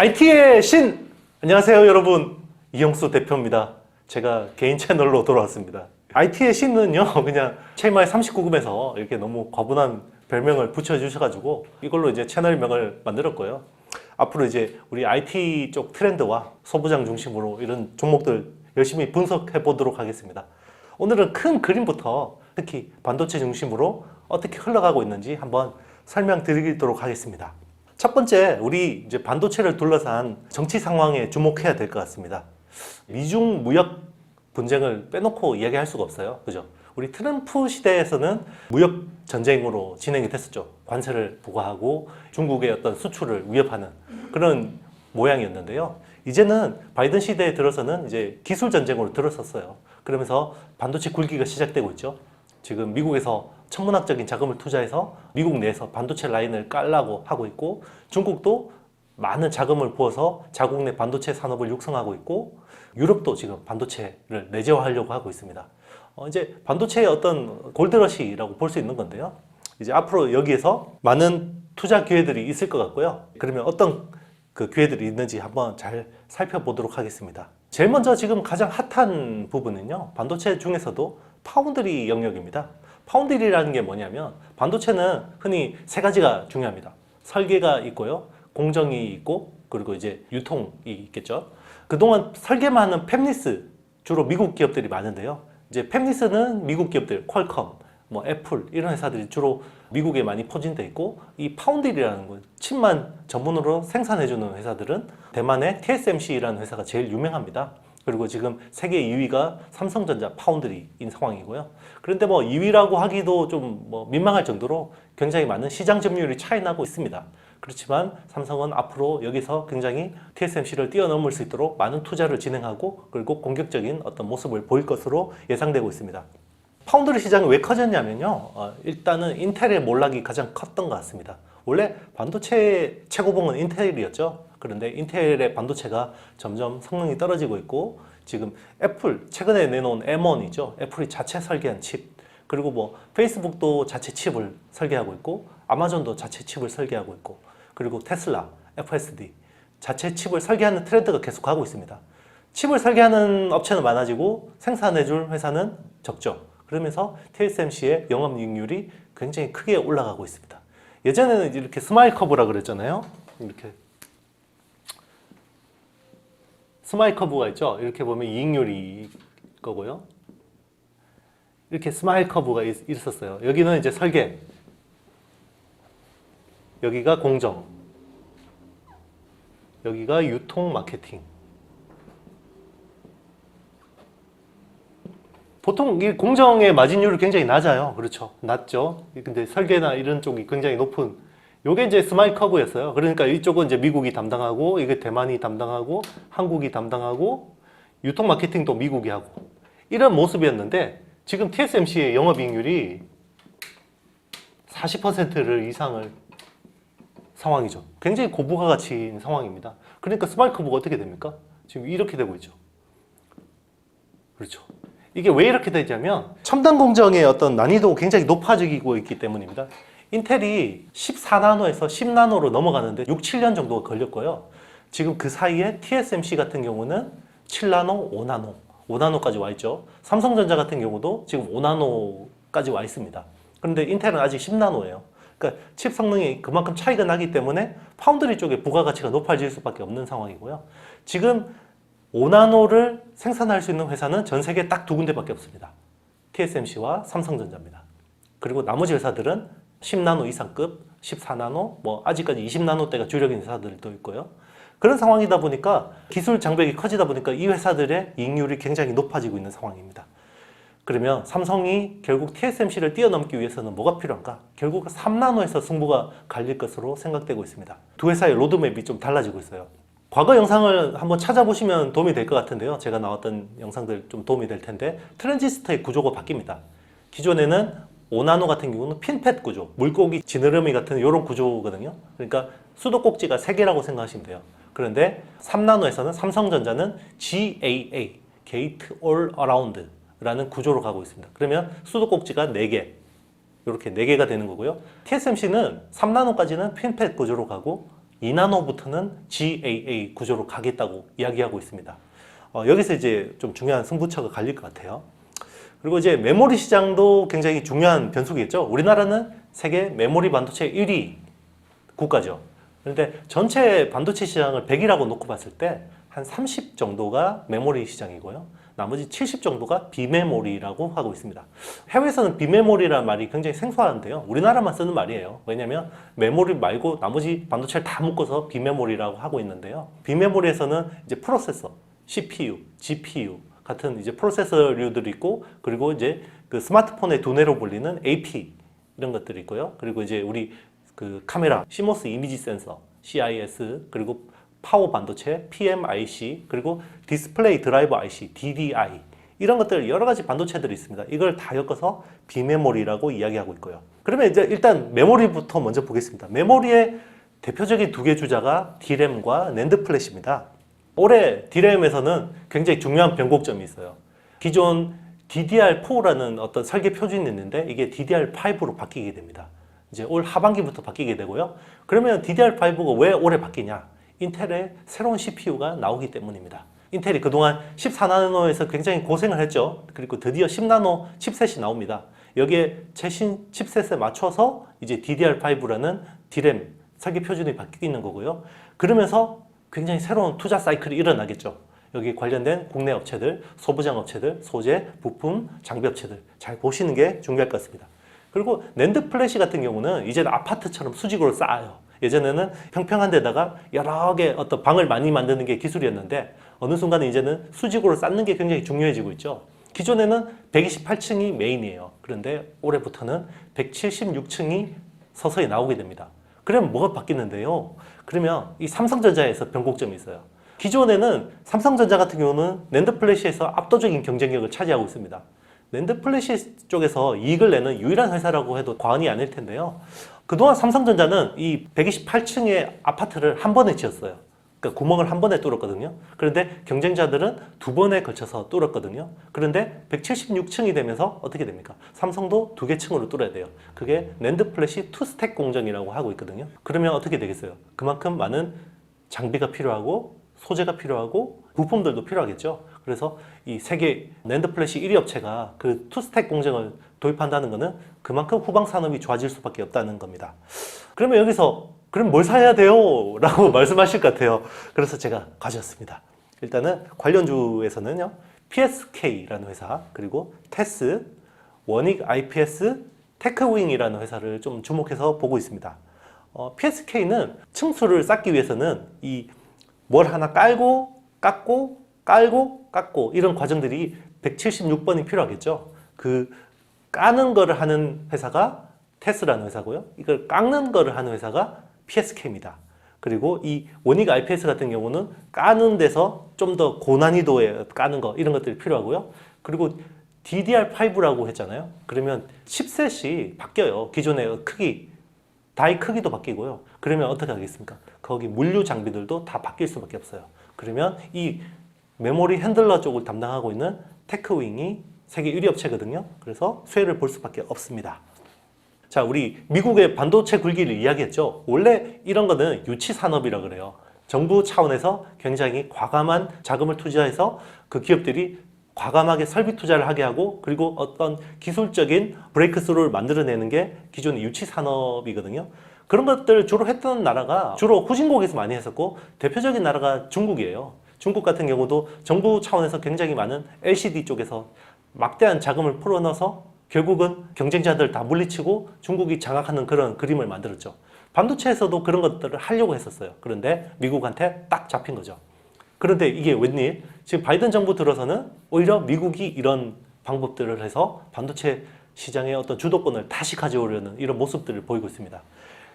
IT의 신! 안녕하세요 여러분, 이영수 대표입니다. 제가 개인 채널로 돌아왔습니다. IT의 신은요, 그냥 채널 39금에서 이렇게 너무 과분한 별명을 붙여주셔가지고 이걸로 이제 채널명을 만들었고요. 앞으로 이제 우리 IT 쪽 트렌드와 소부장 중심으로 이런 종목들 열심히 분석해 보도록 하겠습니다. 오늘은 큰 그림부터 특히 반도체 중심으로 어떻게 흘러가고 있는지 한번 설명드리도록 하겠습니다. 첫 번째, 우리 이제 반도체를 둘러싼 정치 상황에 주목해야 될 것 같습니다. 미중 무역 분쟁을 빼놓고 이야기할 수가 없어요. 그죠? 우리 트럼프 시대에서는 무역 전쟁으로 진행이 됐었죠. 관세를 부과하고 중국의 어떤 수출을 위협하는 그런 모양이었는데요. 이제는 바이든 시대에 들어서는 이제 기술 전쟁으로 들어섰어요. 그러면서 반도체 굴기가 시작되고 있죠. 지금 미국에서 천문학적인 자금을 투자해서 미국 내에서 반도체 라인을 깔라고 하고 있고, 중국도 많은 자금을 부어서 자국 내 반도체 산업을 육성하고 있고, 유럽도 지금 반도체를 내재화하려고 하고 있습니다. 이제 반도체의 어떤 골드러시라고 볼 수 있는 건데요. 이제 앞으로 여기에서 많은 투자 기회들이 있을 것 같고요. 그러면 어떤 그 기회들이 있는지 한번 잘 살펴보도록 하겠습니다. 제일 먼저 지금 가장 핫한 부분은요, 반도체 중에서도 파운드리 영역입니다. 파운드리라는 게 뭐냐면, 반도체는 흔히 세 가지가 중요합니다. 설계가 있고요, 공정이 있고, 그리고 이제 유통이 있겠죠. 그동안 설계만 하는 팹리스, 주로 미국 기업들이 많은데요. 이제 팹리스는 미국 기업들, 퀄컴, 뭐 애플 이런 회사들이 주로 미국에 많이 포진돼 있고, 이 파운드리라는 건 칩만 전문으로 생산해주는 회사들은 대만의 TSMC라는 회사가 제일 유명합니다. 그리고 지금 세계 2위가 삼성전자 파운드리인 상황이고요. 그런데 뭐 2위라고 하기도 좀 뭐 민망할 정도로 굉장히 많은 시장 점유율이 차이 나고 있습니다. 그렇지만 삼성은 앞으로 여기서 굉장히 TSMC를 뛰어넘을 수 있도록 많은 투자를 진행하고, 그리고 공격적인 어떤 모습을 보일 것으로 예상되고 있습니다. 파운드리 시장이 왜 커졌냐면요, 일단은 인텔의 몰락이 가장 컸던 것 같습니다. 원래 반도체 최고봉은 인텔이었죠. 그런데 인텔의 반도체가 점점 성능이 떨어지고 있고, 지금 애플 최근에 내놓은 M1이죠. 애플이 자체 설계한 칩, 그리고 뭐 페이스북도 자체 칩을 설계하고 있고, 아마존도 자체 칩을 설계하고 있고, 그리고 테슬라, FSD 자체 칩을 설계하는 트렌드가 계속 가고 있습니다. 칩을 설계하는 업체는 많아지고 생산해줄 회사는 적죠. 그러면서 TSMC의 영업이익률이 굉장히 크게 올라가고 있습니다. 예전에는 이렇게 스마일 커브라 그랬잖아요. 이렇게 스마일 커브가 있죠. 이렇게 보면 이익률이 거고요. 이렇게 스마일 커브가 있었어요. 여기는 이제 설계, 여기가 공정, 여기가 유통 마케팅. 보통 이 공정의 마진율이 굉장히 낮아요. 그렇죠. 낮죠. 근데 설계나 이런 쪽이 굉장히 높은, 요게 이제 스마일 커브였어요. 그러니까 이쪽은 이제 미국이 담당하고, 이게 대만이 담당하고, 한국이 담당하고, 유통 마케팅도 미국이 하고, 이런 모습이었는데, 지금 TSMC의 영업이익률이 40%를 이상을 상황이죠. 굉장히 고부가 가치인 상황입니다. 그러니까 스마일 커브가 어떻게 됩니까? 지금 이렇게 되고 있죠. 그렇죠. 이게 왜 이렇게 되냐면, 첨단 공정의 어떤 난이도가 굉장히 높아지고 있기 때문입니다. 인텔이 14나노에서 10나노로 넘어가는데 6, 7년 정도가 걸렸고요. 지금 그 사이에 TSMC 같은 경우는 7나노, 5나노, 5나노까지 와 있죠. 삼성전자 같은 경우도 지금 5나노까지 와 있습니다. 그런데 인텔은 아직 10나노예요. 그러니까 칩 성능이 그만큼 차이가 나기 때문에 파운드리 쪽의 부가가치가 높아질 수밖에 없는 상황이고요. 지금 5나노를 생산할 수 있는 회사는 전 세계에 딱 두 군데밖에 없습니다. TSMC와 삼성전자입니다. 그리고 나머지 회사들은 10나노 이상급, 14나노, 뭐 아직까지 20나노대가 주력인 회사들도 있고요. 그런 상황이다 보니까 기술 장벽이 커지다 보니까 이 회사들의 이익률이 굉장히 높아지고 있는 상황입니다. 그러면 삼성이 결국 TSMC를 뛰어넘기 위해서는 뭐가 필요한가? 결국 3나노에서 승부가 갈릴 것으로 생각되고 있습니다. 두 회사의 로드맵이 좀 달라지고 있어요. 과거 영상을 한번 찾아보시면 도움이 될 것 같은데요. 제가 나왔던 영상들 좀 도움이 될 텐데, 트랜지스터의 구조가 바뀝니다. 기존에는 5나노 같은 경우는 핀팻 구조, 물고기 지느러미 같은 이런 구조거든요. 그러니까 수도꼭지가 3개라고 생각하시면 돼요. 그런데 3나노에서는 삼성전자는 GAA, Gate All Around 라는 구조로 가고 있습니다. 그러면 수도꼭지가 4개, 이렇게 4개가 되는 거고요. TSMC는 3나노까지는 핀팻 구조로 가고, 2나노부터는 GAA 구조로 가겠다고 이야기하고 있습니다. 여기서 이제 좀 중요한 승부처가 갈릴 것 같아요. 그리고 이제 메모리 시장도 굉장히 중요한 변수겠죠. 우리나라는 세계 메모리 반도체 1위 국가죠. 그런데 전체 반도체 시장을 100이라고 놓고 봤을 때 한 30 정도가 메모리 시장이고요. 나머지 70 정도가 비메모리라고 하고 있습니다. 해외에서는 비메모리라는 말이 굉장히 생소한데요. 우리나라만 쓰는 말이에요. 왜냐하면 메모리 말고 나머지 반도체를 다 묶어서 비메모리라고 하고 있는데요. 비메모리에서는 이제 프로세서, CPU, GPU 같은 이제 프로세서류들이 있고, 그리고 이제 그 스마트폰의 두뇌로 불리는 AP 이런 것들이 있고요. 그리고 이제 우리 그 카메라, CMOS 이미지 센서, CIS, 그리고 파워 반도체, PMIC, 그리고 디스플레이 드라이버 IC, DDI 이런 것들 여러 가지 반도체들이 있습니다. 이걸 다 엮어서 비메모리라고 이야기하고 있고요. 그러면 이제 일단 메모리부터 먼저 보겠습니다. 메모리의 대표적인 두 개 주자가 D램과 낸드 플래시입니다. 올해 D램에서는 굉장히 중요한 변곡점이 있어요. 기존 DDR4라는 어떤 설계 표준이 있는데 이게 DDR5로 바뀌게 됩니다. 이제 올 하반기부터 바뀌게 되고요. 그러면 DDR5가 왜 올해 바뀌냐? 인텔의 새로운 CPU가 나오기 때문입니다. 인텔이 그동안 14나노에서 굉장히 고생을 했죠. 그리고 드디어 10나노 칩셋이 나옵니다. 여기에 최신 칩셋에 맞춰서 이제 DDR5라는 D램 설계 표준이 바뀌는 거고요. 그러면서 굉장히 새로운 투자 사이클이 일어나겠죠. 여기 관련된 국내 업체들, 소부장 업체들, 소재, 부품, 장비 업체들 잘 보시는 게 중요할 것 같습니다. 그리고 낸드 플래시 같은 경우는 이제는 아파트처럼 수직으로 쌓아요. 예전에는 평평한 데다가 여러 개 어떤 방을 많이 만드는 게 기술이었는데 어느 순간에 이제는 수직으로 쌓는 게 굉장히 중요해지고 있죠. 기존에는 128층이 메인이에요. 그런데 올해부터는 176층이 서서히 나오게 됩니다. 그러면 뭐가 바뀌는데요? 그러면 이 삼성전자에서 변곡점이 있어요. 기존에는 삼성전자 같은 경우는 낸드 플래시에서 압도적인 경쟁력을 차지하고 있습니다. 낸드 플래시 쪽에서 이익을 내는 유일한 회사라고 해도 과언이 아닐 텐데요. 그동안 삼성전자는 이 128층의 아파트를 한 번에 지었어요. 그러니까 구멍을 한 번에 뚫었거든요. 그런데 경쟁자들은 두 번에 걸쳐서 뚫었거든요. 그런데 176층이 되면서 어떻게 됩니까? 삼성도 두 개 층으로 뚫어야 돼요. 그게 낸드 플래시 투스택 공정이라고 하고 있거든요. 그러면 어떻게 되겠어요? 그만큼 많은 장비가 필요하고 소재가 필요하고 부품들도 필요하겠죠. 그래서 이 세계 낸드 플래시 1위 업체가 그 투스택 공정을 도입한다는 것은 그만큼 후방 산업이 좋아질 수밖에 없다는 겁니다. 그러면 여기서 그럼 뭘 사야 돼요? 라고 말씀하실 것 같아요. 그래서 제가 가져왔습니다. 일단은 관련주에서는요, PSK라는 회사, 그리고 테스, 원익 IPS, 테크윙이라는 회사를 좀 주목해서 보고 있습니다. PSK는 층수를 쌓기 위해서는 이 뭘 하나 깔고 깎고 깔고 깎고 이런 과정들이 176번이 필요하겠죠. 그 까는 거를 하는 회사가 테스라는 회사고요. 이걸 깎는 거를 하는 회사가 PSK입니다. 그리고 이 원익 IPS 같은 경우는 까는 데서 좀 더 고난이도의 까는 거 이런 것들이 필요하고요. 그리고 DDR5라고 했잖아요. 그러면 칩셋이 바뀌어요. 기존의 크기, 다이 크기도 바뀌고요. 그러면 어떻게 하겠습니까? 거기 물류 장비들도 다 바뀔 수밖에 없어요. 그러면 이 메모리 핸들러 쪽을 담당하고 있는 테크윙이 세계 1위 업체거든요. 그래서 수혜를 볼 수밖에 없습니다. 자, 우리 미국의 반도체 굴기를 이야기했죠. 원래 이런 거는 유치 산업이라 그래요. 정부 차원에서 굉장히 과감한 자금을 투자해서 그 기업들이 과감하게 설비 투자를 하게 하고, 그리고 어떤 기술적인 브레이크스루를 만들어내는 게 기존의 유치 산업이거든요. 그런 것들 주로 했던 나라가 주로 후진국에서 많이 했었고, 대표적인 나라가 중국이에요. 중국 같은 경우도 정부 차원에서 굉장히 많은 LCD 쪽에서 막대한 자금을 풀어넣어서 결국은 경쟁자들 다 물리치고 중국이 장악하는 그런 그림을 만들었죠. 반도체에서도 그런 것들을 하려고 했었어요. 그런데 미국한테 딱 잡힌 거죠. 그런데 이게 웬일? 지금 바이든 정부 들어서는 오히려 미국이 이런 방법들을 해서 반도체 시장의 어떤 주도권을 다시 가져오려는 이런 모습들을 보이고 있습니다.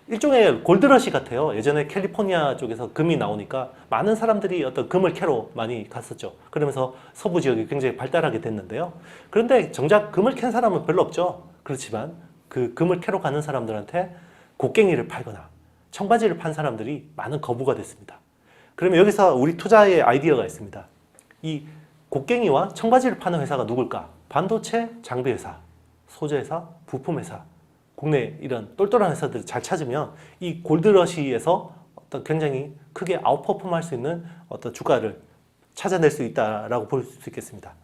일종의 골드러시 같아요. 예전에 캘리포니아 쪽에서 금이 나오니까 많은 사람들이 어떤 금을 캐러 많이 갔었죠. 그러면서 서부 지역이 굉장히 발달하게 됐는데요. 그런데 정작 금을 캔 사람은 별로 없죠. 그렇지만 그 금을 캐러 가는 사람들한테 곡괭이를 팔거나 청바지를 판 사람들이 많은 거부가 됐습니다. 그러면 여기서 우리 투자의 아이디어가 있습니다. 이 곡괭이와 청바지를 파는 회사가 누굴까? 반도체 장비 회사, 소재 회사, 부품 회사, 국내 이런 똘똘한 회사들을 잘 찾으면 이 골드러시에서 어떤 굉장히 크게 아웃퍼폼할 수 있는 어떤 주가를 찾아낼 수 있다라고 볼 수 있겠습니다.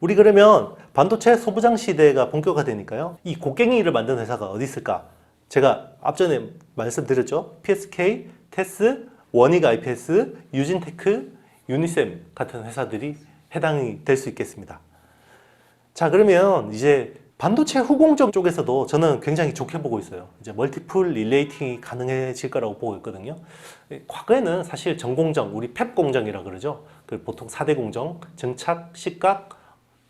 우리 그러면 반도체 소부장 시대가 본격화되니까요. 이 곡괭이를 만든 회사가 어디 있을까? 제가 앞전에 말씀드렸죠. PSK, 테스, 원익 IPS, 유진테크, 유니셈 같은 회사들이 해당이 될 수 있겠습니다. 자, 그러면 이제 반도체 후공정 쪽에서도 저는 굉장히 좋게 보고 있어요. 이제 멀티플 릴레이팅이 가능해질 거라고 보고 있거든요. 과거에는 사실 전공정, 우리 펩 공정이라 그러죠. 보통 4대 공정, 증착, 식각,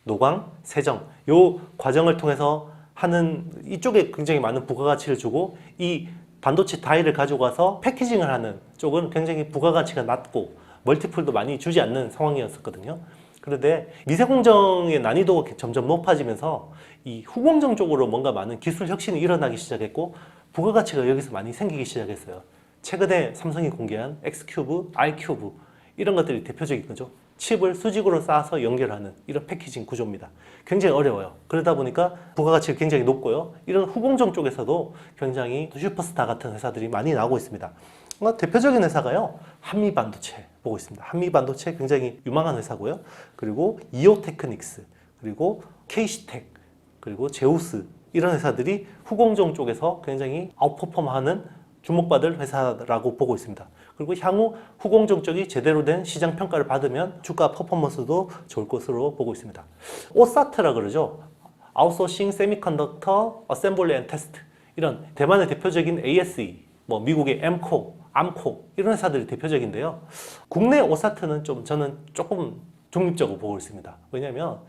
노광, 세정 요 과정을 통해서 하는 이쪽에 굉장히 많은 부가가치를 주고 이 반도체 다이를 가지고 와서 패키징을 하는 쪽은 굉장히 부가가치가 낮고 멀티플도 많이 주지 않는 상황이었었거든요. 그런데 미세공정의 난이도가 점점 높아지면서 이 후공정 쪽으로 뭔가 많은 기술 혁신이 일어나기 시작했고 부가가치가 여기서 많이 생기기 시작했어요. 최근에 삼성이 공개한 X큐브, I큐브 이런 것들이 대표적인 거죠. 칩을 수직으로 쌓아서 연결하는 이런 패키징 구조입니다. 굉장히 어려워요. 그러다 보니까 부가가치가 굉장히 높고요. 이런 후공정 쪽에서도 굉장히 슈퍼스타 같은 회사들이 많이 나오고 있습니다. 대표적인 회사가요. 한미반도체 보고 있습니다. 한미반도체 굉장히 유망한 회사고요. 그리고 이오테크닉스, 그리고 케이시텍, 그리고 제우스 이런 회사들이 후공정 쪽에서 굉장히 아웃퍼폼하는 주목받을 회사라고 보고 있습니다. 그리고 향후 후공정 쪽이 제대로 된 시장 평가를 받으면 주가 퍼포먼스도 좋을 것으로 보고 있습니다. 오사트라 그러죠. 아웃소싱 세미컨덕터 어셈블리 앤 테스트 이런 대만의 대표적인 ASE, 뭐 미국의 엠코, 암코 이런 회사들이 대표적인데요. 국내 오사트는 저는 조금 중립적으로 보고 있습니다. 왜냐하면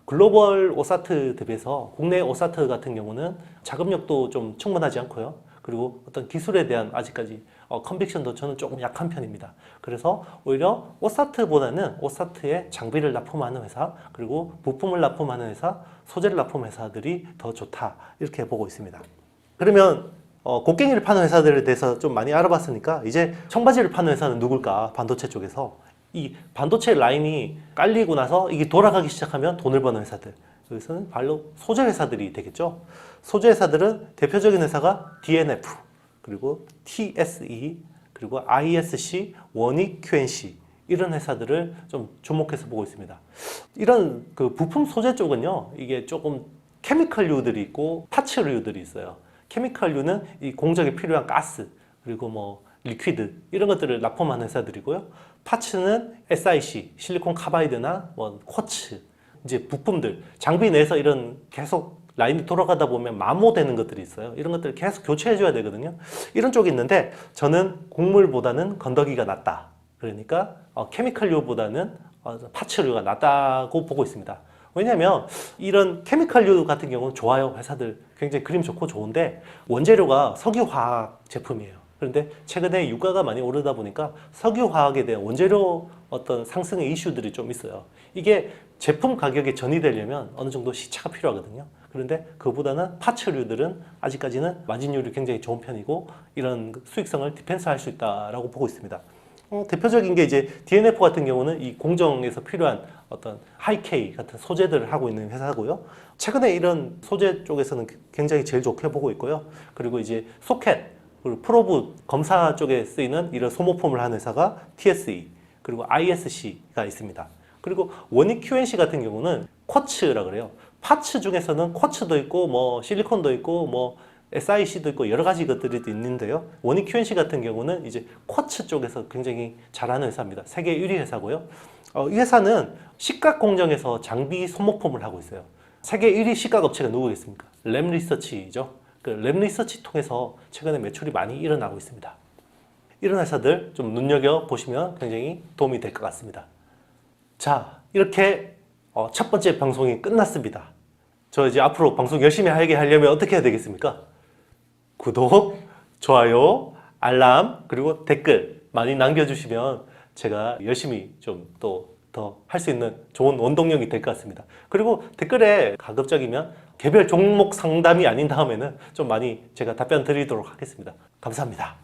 글로벌 오사트 대비해서 국내 오사트 같은 경우는 자금력도 좀 충분하지 않고요. 그리고 어떤 기술에 대한 아직까지 컨빅션도 저는 조금 약한 편입니다. 그래서 오히려 오사트보다는 오사트에 장비를 납품하는 회사, 그리고 부품을 납품하는 회사, 소재를 납품하는 회사들이 더 좋다 이렇게 보고 있습니다. 그러면 곡괭이를 파는 회사들에 대해서 좀 많이 알아봤으니까 이제 청바지를 파는 회사는 누굴까? 반도체 쪽에서 이 반도체 라인이 깔리고 나서 이게 돌아가기 시작하면 돈을 버는 회사들, 여기서는 바로 소재 회사들이 되겠죠. 소재 회사들은 대표적인 회사가 DNF, 그리고 TSE, 그리고 ISC, 원익 QNC 이런 회사들을 좀 주목해서 보고 있습니다. 이런 그 부품 소재 쪽은요, 이게 조금 케미컬류들이 있고 파츠류들이 있어요. 케미컬류는 이 공정에 필요한 가스, 그리고 뭐 리퀴드 이런 것들을 납품하는 회사들이고요. 파츠는 SiC, 실리콘 카바이드나 뭐 쿼츠 이제 부품들, 장비 내에서 이런 계속 라인이 돌아가다 보면 마모되는 것들이 있어요. 이런 것들을 계속 교체해줘야 되거든요. 이런 쪽이 있는데 저는 곡물보다는 건더기가 낫다. 그러니까 케미컬류보다는 파츠류가 낫다고 보고 있습니다. 왜냐하면 이런 케미컬류 같은 경우는 좋아요. 회사들 굉장히 그림 좋고 좋은데 원재료가 석유화학 제품이에요. 그런데 최근에 유가가 많이 오르다 보니까 석유화학에 대한 원재료 어떤 상승의 이슈들이 좀 있어요. 이게 제품 가격에 전이되려면 어느 정도 시차가 필요하거든요. 그런데 그보다는 파츠류들은 아직까지는 마진율이 굉장히 좋은 편이고 이런 수익성을 디펜스할 수 있다라고 보고 있습니다. 대표적인 게 이제 DNF 같은 경우는 이 공정에서 필요한 어떤 하이케이 같은 소재들을 하고 있는 회사고요. 최근에 이런 소재 쪽에서는 굉장히 제일 좋게 보고 있고요. 그리고 이제 소켓, 그리고 프로브 검사 쪽에 쓰이는 이런 소모품을 하는 회사가 TSE, 그리고 ISC가 있습니다. 그리고 원익 QNC 같은 경우는 쿼츠라 그래요. 파츠 중에서는 쿼츠도 있고 뭐 실리콘도 있고 뭐 SiC도 있고 여러 가지 것들이 있는데요. 원익 QNC 같은 경우는 이제 쿼츠 쪽에서 굉장히 잘하는 회사입니다. 세계 1위 회사고요. 이 회사는 식각 공정에서 장비 소모품을 하고 있어요. 세계 1위 식각 업체가 누구겠습니까? 램리서치죠. 그 램리서치 통해서 최근에 매출이 많이 일어나고 있습니다. 이런 회사들 좀 눈여겨보시면 굉장히 도움이 될 것 같습니다. 자, 이렇게 첫 번째 방송이 끝났습니다. 저 이제 앞으로 방송 열심히 하게 하려면 어떻게 해야 되겠습니까? 구독, 좋아요, 알람, 그리고 댓글 많이 남겨주시면 제가 열심히 좀 또 더 할 수 있는 좋은 원동력이 될 것 같습니다. 그리고 댓글에 가급적이면 개별 종목 상담이 아닌 다음에는 좀 많이 제가 답변 드리도록 하겠습니다. 감사합니다.